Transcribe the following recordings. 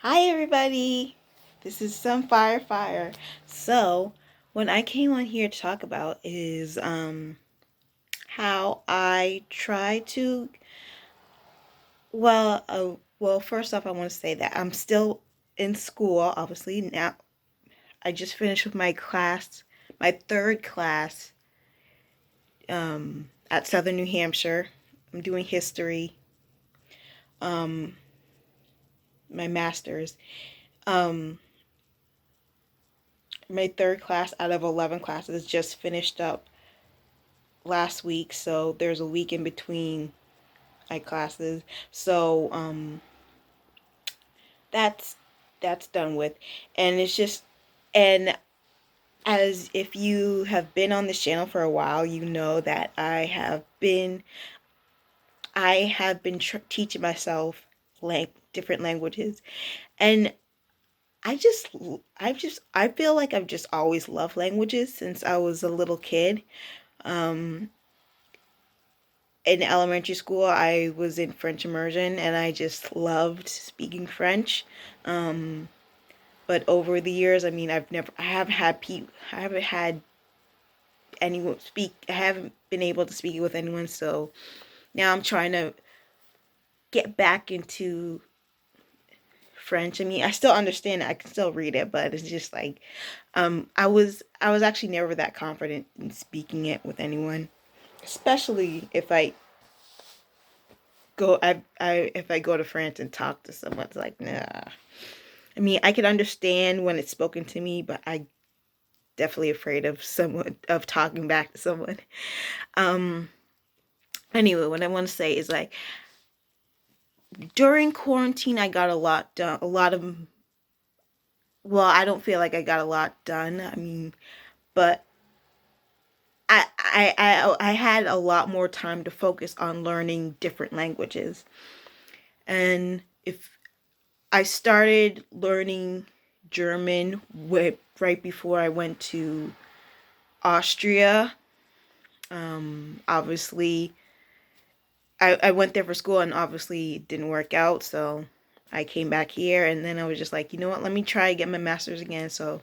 Hi everybody, this is Some Fire. So, what I came on here to talk about is how I try to first off I want to say that I'm still in school obviously. Now I just finished with my class, my third class at Southern New Hampshire. I'm doing history, um my masters. Um my third class out of 11 classes just finished up last week, so there's a week in between my classes. So that's done with, and it's just and as if you have been on this channel for a while, you know that I have been teaching myself different languages, and I feel like I've just always loved languages since I was a little kid. Um, in elementary school, I was in French immersion and I just loved speaking French. Um, but over the years, I mean, I haven't had anyone speak, I haven't been able to speak with anyone. So now I'm trying to get back into French. I mean, I still understand it, I can still read it, but it's just like, I was actually never that confident in speaking it with anyone, especially if I go to France and talk to someone. It's like, nah. I mean, I can understand when it's spoken to me, but I definitely afraid of talking back to someone. Um anyway, what I want to say is like during quarantine I got a lot done. I don't feel like I got a lot done. I mean, but I had a lot more time to focus on learning different languages. And if I started learning German right before I went to Austria. Obviously, I went there for school and obviously it didn't work out. So I came back here and then I was just like, you know what, let me try to get my master's again. So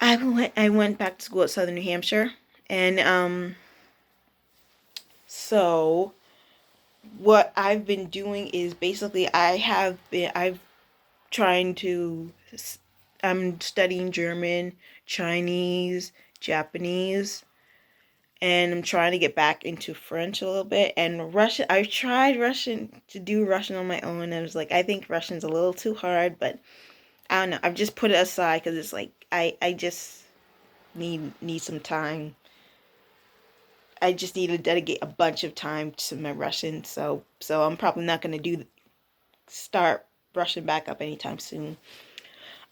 I went back to school at Southern New Hampshire. And so what I've been doing is basically I've trying to, I'm studying German, Chinese, Japanese, and I'm trying to get back into French a little bit. And Russian, I tried Russian to do Russian on my own, and I was like, I think Russian's a little too hard, but I don't know. I've just put it aside because it's like I just need some time. I just need to dedicate a bunch of time to my Russian, so I'm probably not gonna do start Russian back up anytime soon.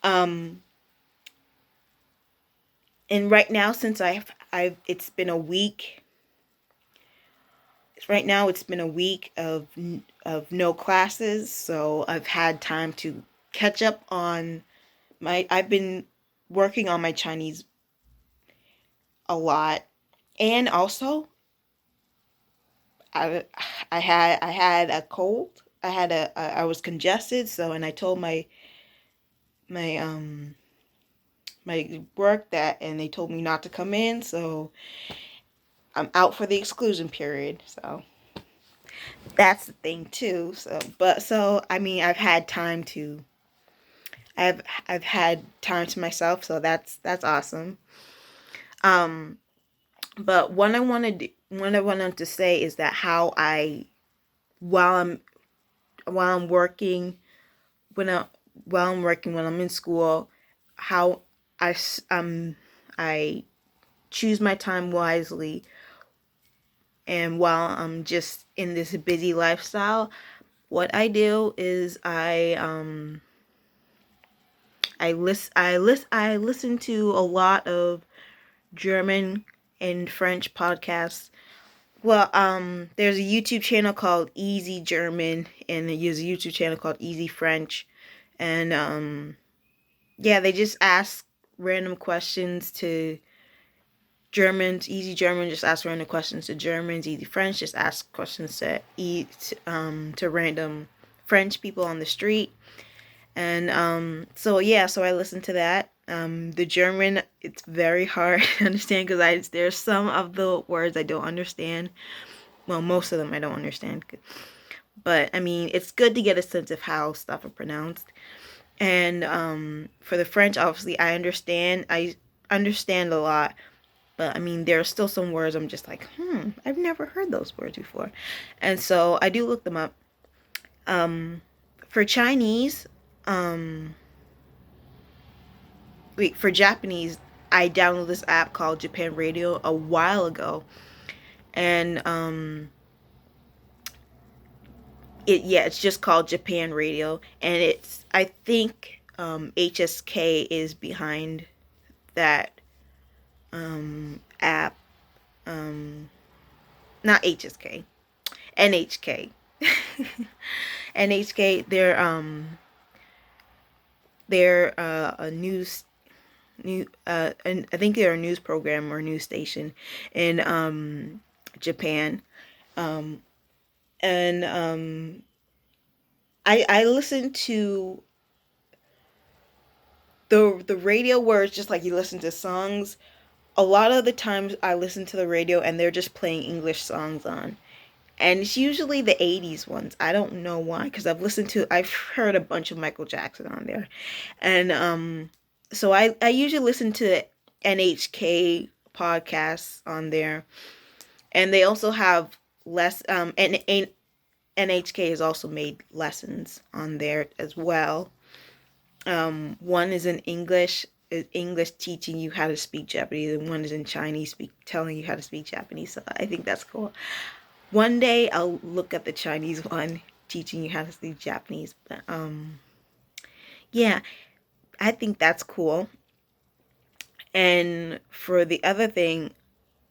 Um, and right now, since I've it's been a week. Right now, it's been a week of no classes, so I've had time to catch up on my. I've been working on my Chinese a lot, and also I I had a cold. I was congested, so and I told my my work that, and they told me not to come in, so I'm out for the exclusion period. So that's the thing too. So I mean, I've I've had time to myself, so that's awesome. Um, but what I wanted to say is that how I while I'm while I'm working when I while I'm working when I'm in school, how I choose my time wisely, and while I'm just in this busy lifestyle, what I do is I listen to a lot of German and French podcasts. Well, there's a YouTube channel called Easy German, and there's a YouTube channel called Easy French, and yeah, they just ask random questions to Germans. Easy German just ask random questions to Germans. Easy French just ask questions to random French people on the street. And so yeah, so I listen to that. The German, it's very hard to understand because there's some of the words I don't understand. Well, most of them I don't understand. But I mean, it's good to get a sense of how stuff are pronounced. And for the French, obviously, I understand. I understand a lot. But I mean, there are still some words I'm just like, I've never heard those words before. And so I do look them up. For Chinese, um, for Japanese, I downloaded this app called Japan Radio a while ago. And it's just called Japan Radio. And I think HSK is behind that app. Not HSK, NHK. NHK, they're a and I think they're a news program or news station in Japan. And I listen to the radio where it's just like you listen to songs. A lot of the times I listen to the radio and they're just playing English songs on. And it's usually the 80s ones. I don't know why, because I've heard a bunch of Michael Jackson on there. And so I usually listen to NHK podcasts on there. And they also have and NHK has also made lessons on there as well. One is in English teaching you how to speak Japanese, and one is in Chinese telling you how to speak Japanese. So I think that's cool. One day I'll look at the Chinese one teaching you how to speak Japanese. But yeah, I think that's cool. And for the other thing,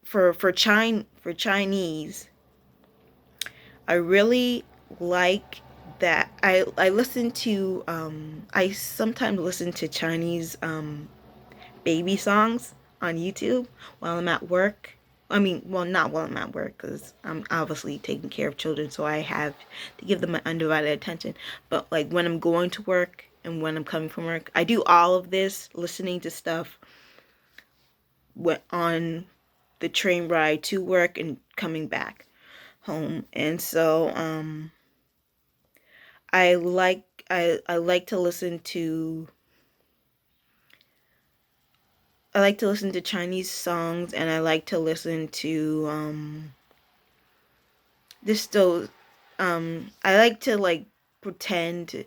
for Chinese, I really like that I listen to I sometimes listen to Chinese baby songs on YouTube while I'm at work. I mean, well, not while I'm at work because I'm obviously taking care of children, so I have to give them my undivided attention. But like when I'm going to work and when I'm coming from work, I do all of this listening to stuff on the train ride to work and coming back home. And so I like to listen to Chinese songs, and I like to listen to this still I like to like pretend to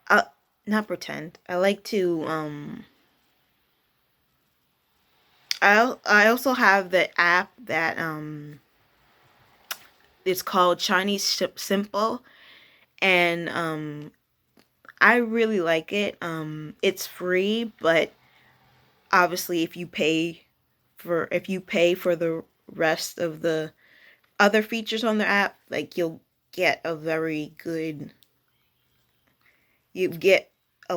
uh not pretend. I like to I also have the app that it's called Chinese Simple, and I really like it. It's free, but obviously if you pay for the rest of the other features on the app, like you get a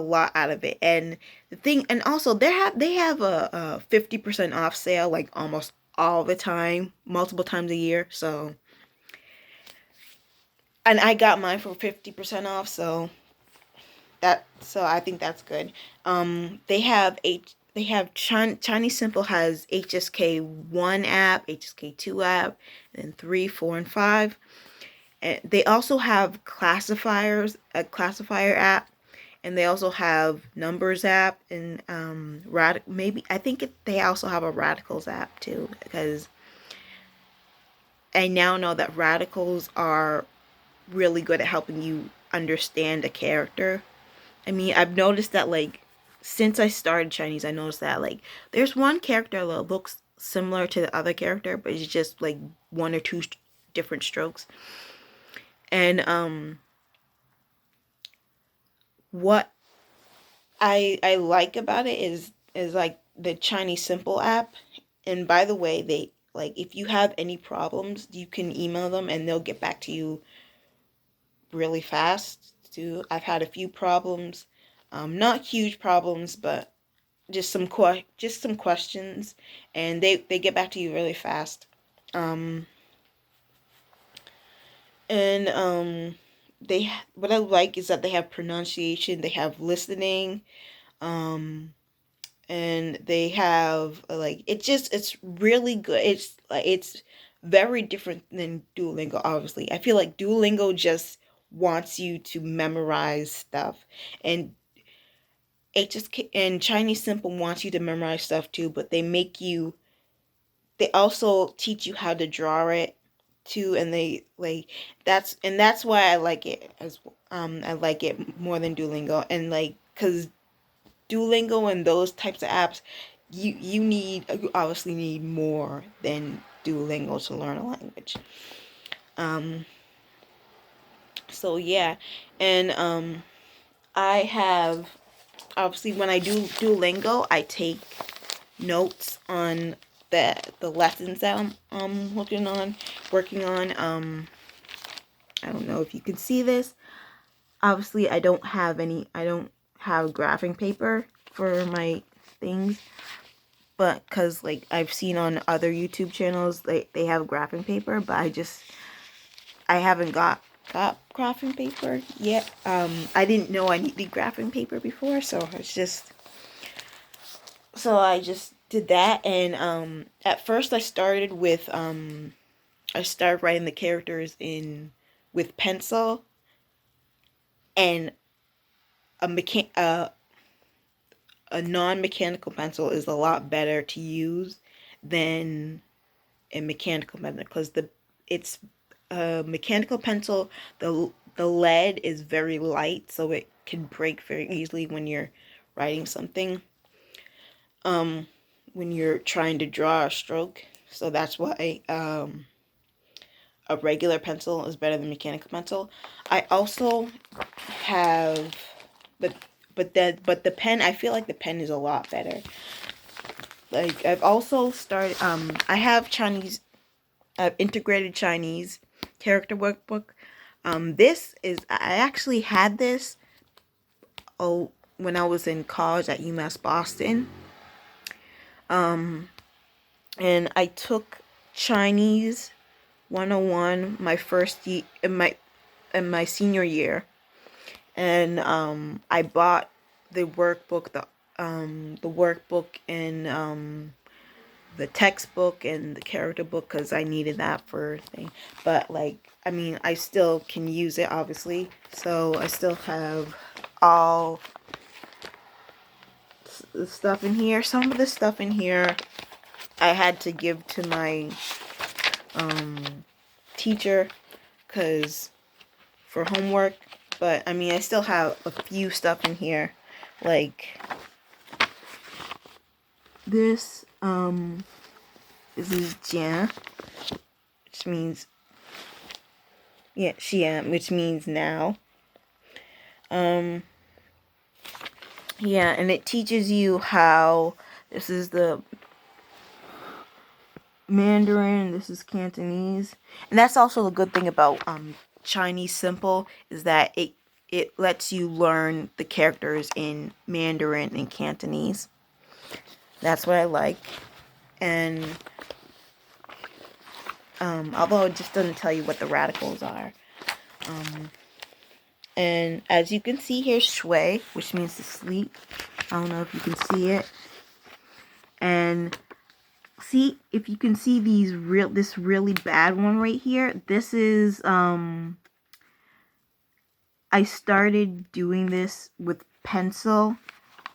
lot out of it. And and also they have a 50% off sale like almost all the time, multiple times a year. So, and I got mine for 50% off, so I think that's good. They have Chinese Simple has HSK 1 app, HSK 2 app, and then 3, 4, and 5. And they also have a classifier app, and they also have numbers app, and maybe I think they also have a radicals app too, because I now know that radicals are really good at helping you understand a character. I mean, I've noticed that like since I started Chinese, I noticed that like there's one character that looks similar to the other character, but it's just like one or two different strokes. And what I like about it is like the Chinese Simple app. And by the way, they like if you have any problems, you can email them and they'll get back to you really fast too. I've had a few problems, not huge problems, but just some questions, and they get back to you really fast. Um, and what I like is that they have pronunciation, they have listening, um, and they have like it's really good. It's like it's very different than Duolingo. Obviously, I feel like Duolingo just wants you to memorize stuff, and and Chinese Simple wants you to memorize stuff too, but they also teach you how to draw it too, and they like that's why I like it as I like it more than Duolingo, and like because Duolingo and those types of apps, you obviously need more than Duolingo to learn a language. Um, so yeah, and I have obviously when I do Duolingo, I take notes on the lessons that I'm working on. I don't know if you can see this. Obviously, I don't have graphing paper for my things, but because like I've seen on other YouTube channels, they have graphing paper, but I haven't got graphing paper yet. I didn't know I needed graphing paper before, so I just did that, and at first I started writing the characters in with pencil, and a mechan a non-mechanical pencil is a lot better to use than a mechanical pencil because the it's a mechanical pencil, the lead is very light, so it can break very easily when you're writing something, um when you're trying to draw a stroke. So that's why a regular pencil is better than mechanical pencil. I also have but but the pen, I feel like the pen is a lot better. Like I've also started I have integrated Chinese character workbook. This is I actually had this when I was in college at UMass Boston. Um, and I took Chinese 101 my first year in my senior year, and I bought the workbook and the textbook and the character book because I needed that for thing. But like, I mean, I still can use it obviously. So I still have all the stuff in here. Some of the stuff in here I had to give to my teacher because for homework. But I mean, I still have a few stuff in here, like this. This is Jian, which means Xian, which means now. Um, yeah, and it teaches you how. This is the Mandarin. This is Cantonese, and that's also the good thing about Chinese Simple is that it lets you learn the characters in Mandarin and Cantonese. That's what I like, and although it just doesn't tell you what the radicals are. And as you can see here, shui, which means to sleep. I don't know if you can see it. And see, if you can see this really bad one right here. This is I started doing this with pencil,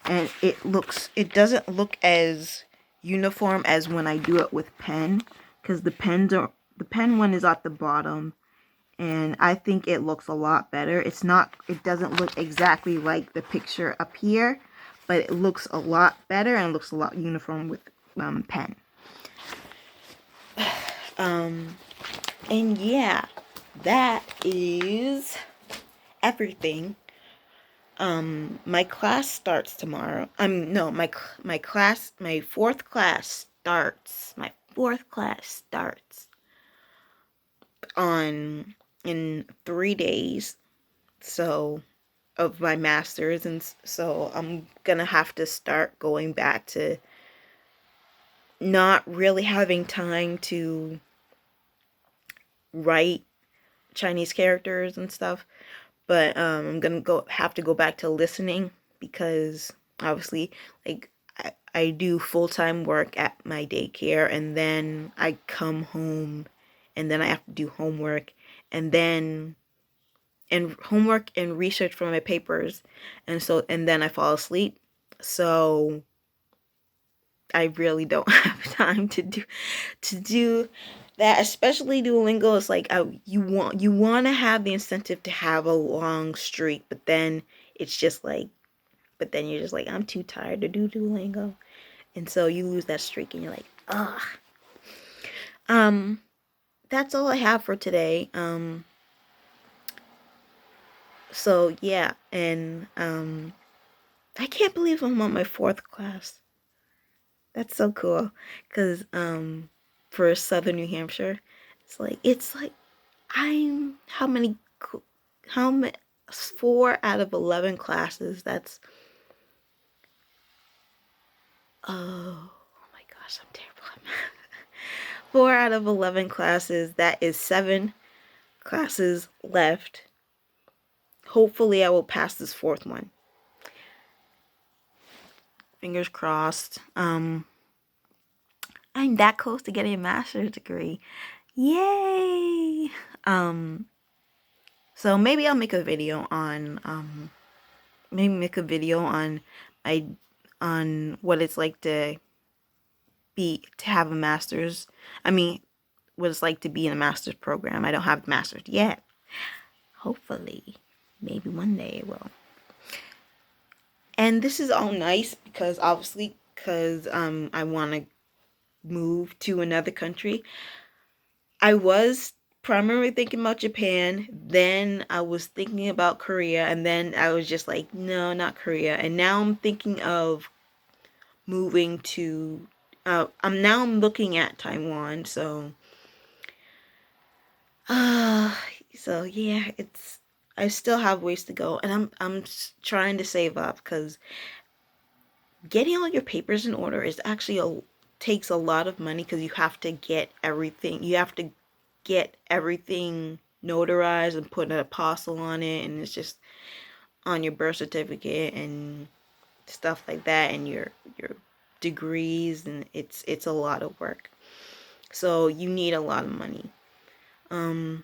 and it doesn't look as uniform as when I do it with pen, because the pen one is at the bottom, and I think it looks a lot better. It doesn't look exactly like the picture up here, but it looks a lot better and it looks a lot uniform with pen. And yeah, that is everything. My class starts tomorrow. No, my fourth class starts. My fourth class starts in 3 days. So of my master's, and so I'm gonna have to start going back to not really having time to write Chinese characters and stuff. But I'm gonna have to go back to listening because obviously, like, I do full-time work at my daycare, and then I come home and then I have to do homework, and then and homework and research for my papers, and then I fall asleep. So I really don't have time to do that, especially Duolingo. Is like, you want to have the incentive to have a long streak, but then it's just like, but then you're just like, I'm too tired to do Duolingo, and so you lose that streak, and you're like, ugh. Um, that's all I have for today. So yeah, and I can't believe I'm on my fourth class. That's so cool, cause for Southern New Hampshire, it's like I'm how many 4 out of 11 classes. That's oh my gosh, I'm terrible at math. 4 out of 11 classes. That is 7 classes left. Hopefully, I will pass this fourth one. Fingers crossed. I'm that close to getting a master's degree. Yay! Um, so maybe I'll make a video on my on what it's like to have a master's. I mean, what it's like to be in a master's program. I don't have the master's yet. Hopefully, maybe one day I will. And this is all nice because obviously, because I want to move to another country. I was primarily thinking about Japan, then I was thinking about Korea, and then I was just like, no, not Korea. And now I'm thinking of moving to I'm looking at Taiwan. So uh so yeah, it's I still have ways to go, and I'm trying to save up because getting all your papers in order is actually takes a lot of money, because you have to get everything notarized and put an apostle on it, and it's just on your birth certificate and stuff like that, and your degrees, and it's a lot of work. So you need a lot of money. Um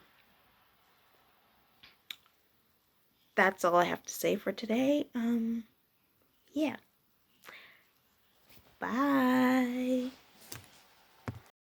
that's all I have to say for today. Yeah. Bye.